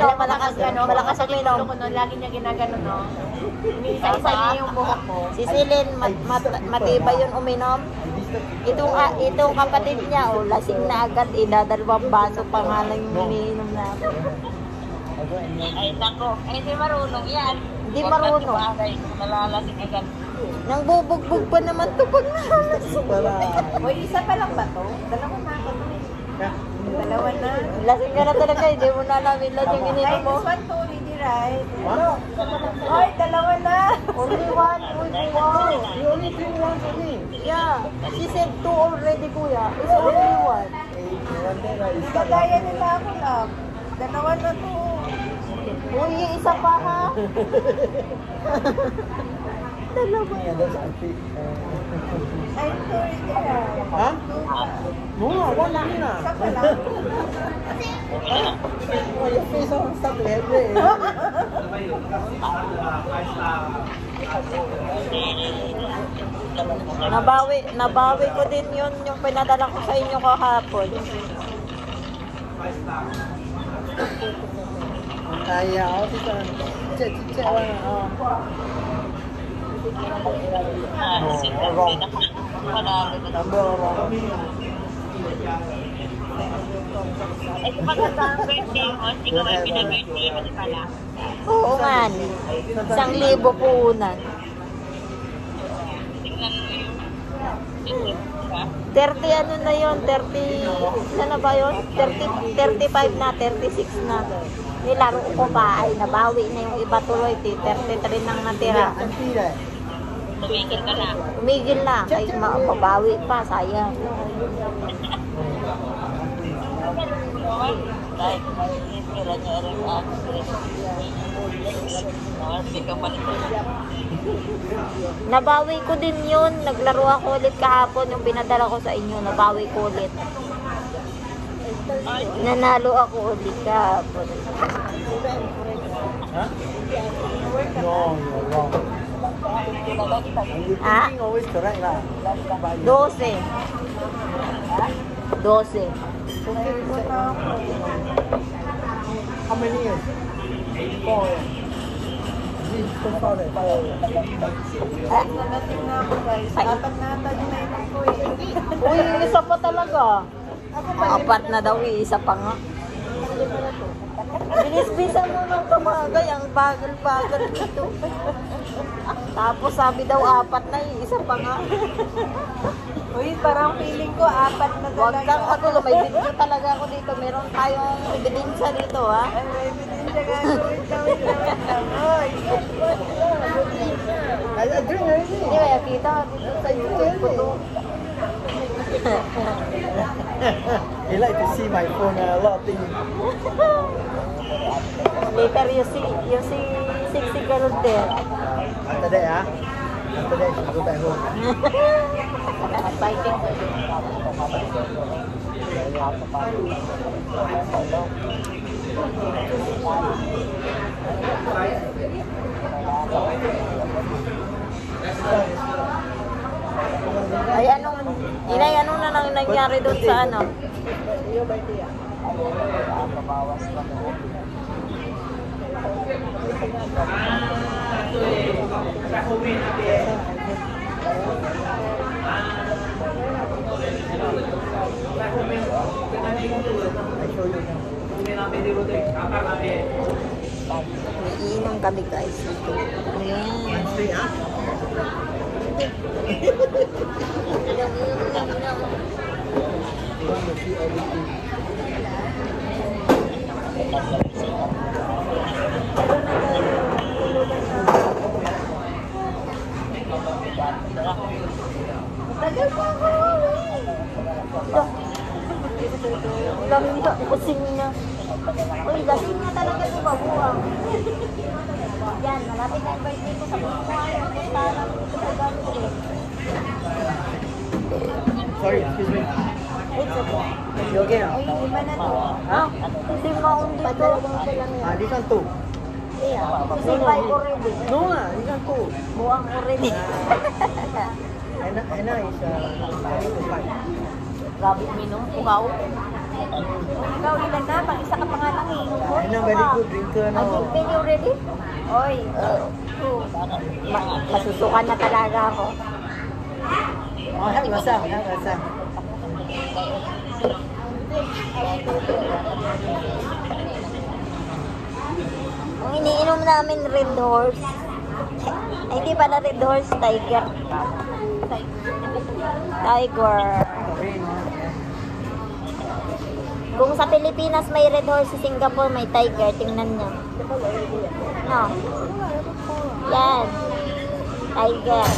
uminom, malakas Malakas uminom. ko no, lagi niya ginagano no. Iniisa-isa niya yung buhok ko. Si Silin, matibay yun uminom. Itong kapatid niya, lasing na agad, dalawang baso pa nga lang yung iniinom namin. Ay, nako. Hindi marunong yan. Hindi marunong. Nalalasing agad. Nang bubugbog pa naman to pag nalalasing. Uy, isa pa lang ba to? Dalawa na ako to eh. Dalawa na. Lasing ka na talaga, hindi mo na namin lang yung ininom Ay, mo. this one too, hindi right? Ay, dalawa na. Only one, wow. You only drink once a day. Yeah, she said two already, kuya. It's only one. Kagaya nila ako lang. Dalawa na to. Uy, isa pa ha. Dalawa. Ay, two, hindi right. Huh? No, one only na. Isa pa lang. Oh, your face all stuck to head eh. Nabawi ko din yun yung pinadala ko sa inyo kahapon. Kaya ako dito. Cicit wala. Ay, maganda ang birthday mo. Hindi ko may pinag-birthday mo di pala. Oo nga. 1,000 po unan. Tingnan mo yung 30 ano na yun? 30, sana ba yun? 35 na, 36 na. Nilaro ko pa ay nabawi na yung iba tuloy. 33 nang natira. tumigil ka na. Umigil na. Ay, mabawi pa. Sayang. Kahit tira niya rin ako. Hindi ka man ito. Nabawi ko din yun. Naglaro ako ulit kahapon. Yung pinadala ko sa inyo, nabawi ko ulit. Nanalo ako ulit kahapon. Huh? No, you're wrong. Ah? Thinking always correct lah. 12. 12. How many years? 4 years. So far eh. Ah? Nalating na ako guys. Apat na ata yung nainom ko eh. Uy, isa pa talaga. Apat na daw, isa pa nga. Binis-bisa mo ng kamagay, ang bagal-bagal dito. Tapos sabi daw apat na, isa pa nga. Uy, parang feeling ko apat na Huwag talaga. kang magulo, may video talaga ako dito. Meron tayong ebidensya dito, ha? Ay, may ebidensya gagawin kami. Oy. I drink already. Hindi, kaya kita dito sa YouTube ko to. You like to see my phone a lot of things. Later, you see 60 girls there. After that, ah. After that, you go back home. Fighting. Ay, Inay, anong na nangyari doon sa ano? Iinom kami guys. Ayan. Tagal pa ako. Lamig na, kusing na. Uy, lasing na talaga ito babuang. Yan, malapit na yung birthday ko sa buwan. Punta lang dito sa gantry. Sorry, excuse me. It's okay. You okay now? Uy, lima na to. Ah, si Maun dito. Ah, this one too. Yeah, si Pai already. No lah, this one too. Buang already. Anna is I need to fight. Grabe minum, pukaw. Ikaw ilan na? Pag isa ka pa nga lang I know very good drinker I now. think when you ready? Oy, masusukan na talaga ako. Oh, help yourself, help yourself. Ang iniinom namin Red Horse. Ay, hindi pala Red Horse, Tiger. Tiger. Kung sa Pilipinas may Red Horse, sa Singapore may Tiger. Tingnan nyo. No. Yan. Tiger.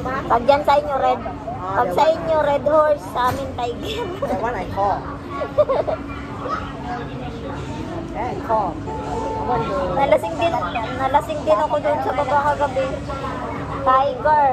Pag dyan sa inyo, pag sa inyo, Red Horse, sa amin, Tiger. That one I call. Yeah, I call. Nalasing din ako doon sa baba kagabi. Tiger.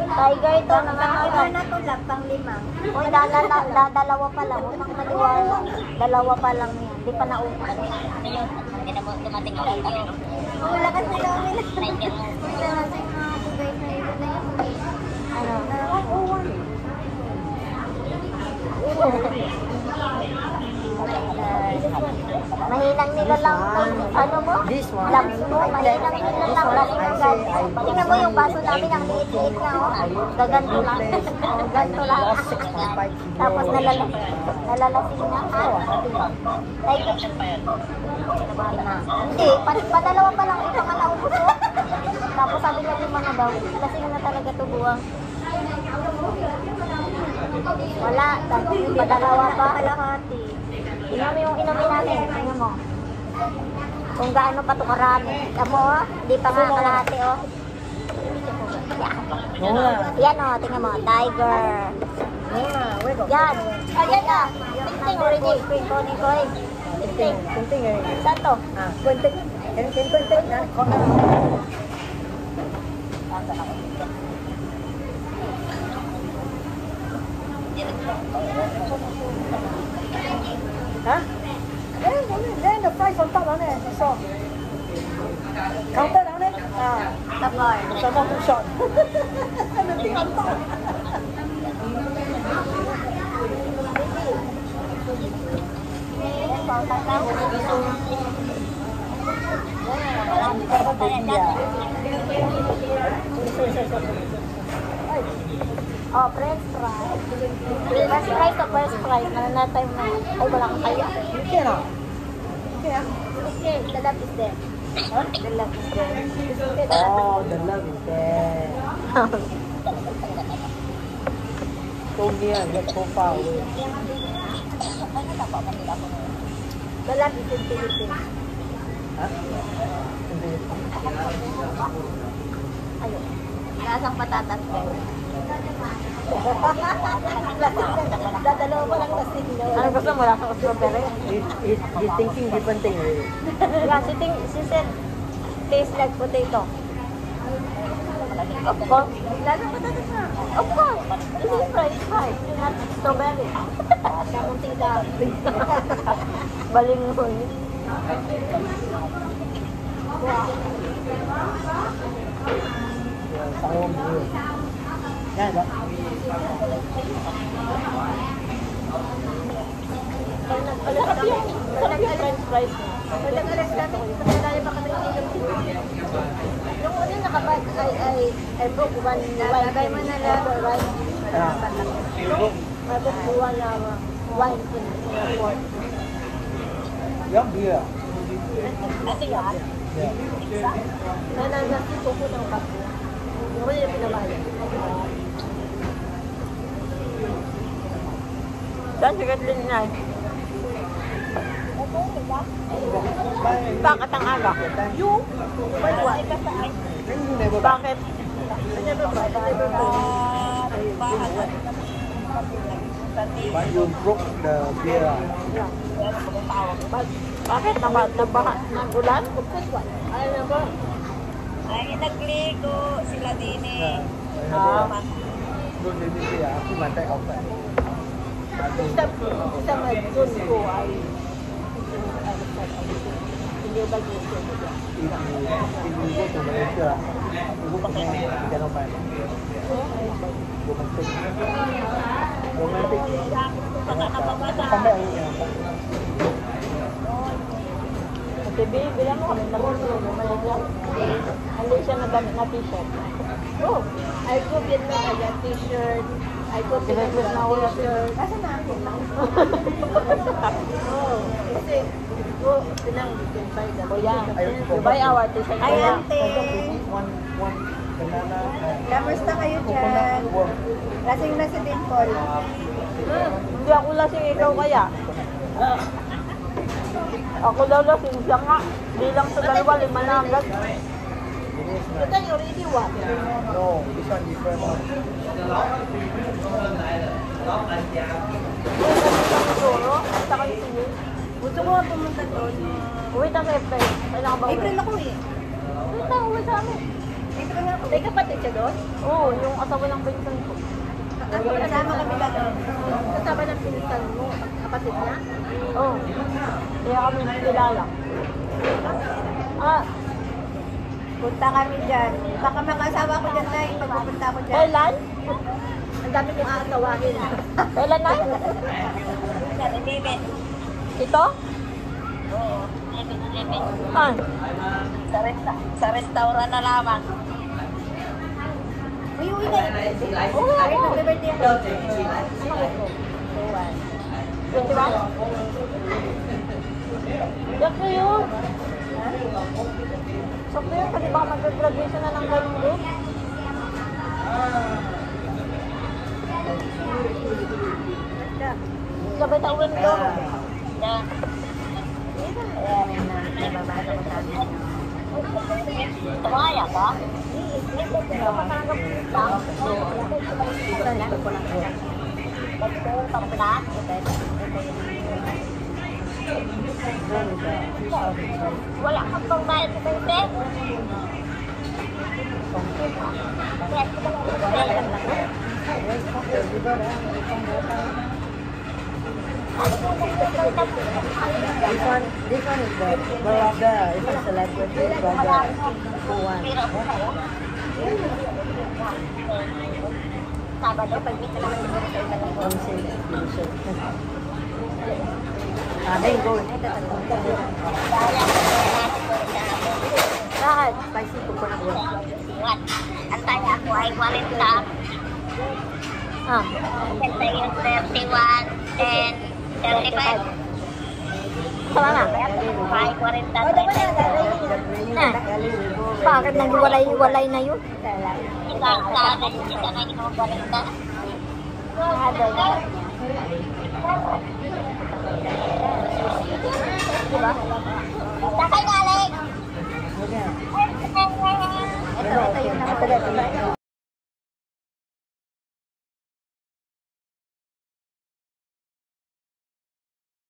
Tiger ito naman. Tiger na to lang, pang lima. Uy, dalawa pa lang. Unang maliwala. Dalawa pa lang yan. Di pa naupan. Hindi na mo dumating ako dito. Wala kasi namin. Nalasing na ako guys. Ano? Mahinang nila lang ano mo? Labs mo, mahinang nila lang labs mo guys. Tingnan mo yung baso namin, ang liit-liit nga oh. Gaganto lang. Oh, ganto lang. Tapos nalalasing na. Like, hindi, padalawa pa lang, ito nga naubos oh. Tapos sabi niya yung mga daw, lasing na talaga to buwang. Wala, padalawa pa. Kalahati. Tingnan mo yung inumin natin. Tingnan mo. Kung gaano pa ito karami. Tingnan mo, oh. Hindi pa nga kalahati, oh. Yan, oh. Tingnan mo. Tiger. Yan. Ayan na. Ting-ting, already. Kuning ko, eh. Ting-ting. Kunting eh. Saan to? Kunting. Kunting. Huh? Then the price on top on it, I saw. Counter on it? Tapos. Someone too short. The thing on top. Oh, French fries. French fries o first fries? Nananatay mo. Ay, wala kang kaya. You cannot. Yeah. Okay, the love is there. Huh? The love is there. Oh, the love is there. So near, yet so far away. The love is in Philippines. Huh? Ayun. Lasang patatas ko. Dadalawa pa lang lasing no. Ano gusto mo? Lasang strawberry? He's thinking different thing already. Yeah, she said, tastes like potato. Of course. Lasang patatas na. Of course. This is french fries, not strawberry. Kamunting ka. Baling mo yun. Sawang blue. Yan ba? Sarap yung french fries mo. Nag-alas natin, kasi dahil pa kami yung una nakabag ay book one wine. Lagay mo na lang. Right? May book one wine in the port. Yung beer. Kasi yan. Yeah. Nananasito ko ng kapo. Yung wala yung pinabayad. Saan sigat din na? Bakit ang aga? You? Why what? Bakit? But you broke the beer. Bakit? Nagulan? Ano na ba? Ay, nagligo sila din eh. Doon din siya. Aku mantai outside. Isa mag-dun ko ay hindi ba dito? If you go to Malaysia, you go to Malaysia, you cannot find. Romantic. Baka napabasa Tambay ang yan. Ate B, bilang mo kami naman yun. Hindi siya nagamit na t-shirt. Oh, I could get na kaya t-shirt. I could get na t-shirt. Kasi na ako lang. Oh, kasi, oh, pinang you buy our t-shirt. Ay, ante. One banana. Kamusta kayo dyan? Lasing na si Dimple. Hindi ako lasing, ikaw kaya. Ako daw lasing siya nga. Bilang sa dalawa, 5 na agad. Ito yung already one. No, this one different. Siguro, basta kayo sinin. Gusto ko nga pumunta doon. Uwi na sa April. Kailangan ba uwi? April ako eh. Uwi na, uwi sa amin. April nga ako. May kapatid siya doon? Oo, yung asawa ng pinsan ko. Kasama kami lang. Kasama ng pinsan mo. Kapatid niya? Oo. Kaya kami kilala. Ah, Punta kami dyan. Baka mga asawa ko dyan na pagpupunta ko dyan. kailan? Ang dami kong aasawahin. Kailan na? Ito? Oo, 11. Ah, Sa restaurant na lamang. Uy, na. oo, Ay, oo. mag-birthday ako. Di ba? Sakto yun. Sakto yun, kasi baka mag-graduation na ng ganun din. Sabay tawin ko. Yan. Tumaya ka? Wala kang pangbayad sa pente? This one is the Baraga. It's a celebrity Baraga. Sabado, pag-meet na naman siguro sa ibang linggo. Then go. Bakit? Spicy coconut. What? Antay ako ay 40. Ah, Antay yung 31, 10, 35. sama na. Ay 40, Bakit nagwalay-walay na yun? Ikaw na yung 40. Diba? Sakay galing! Okay. Ito yung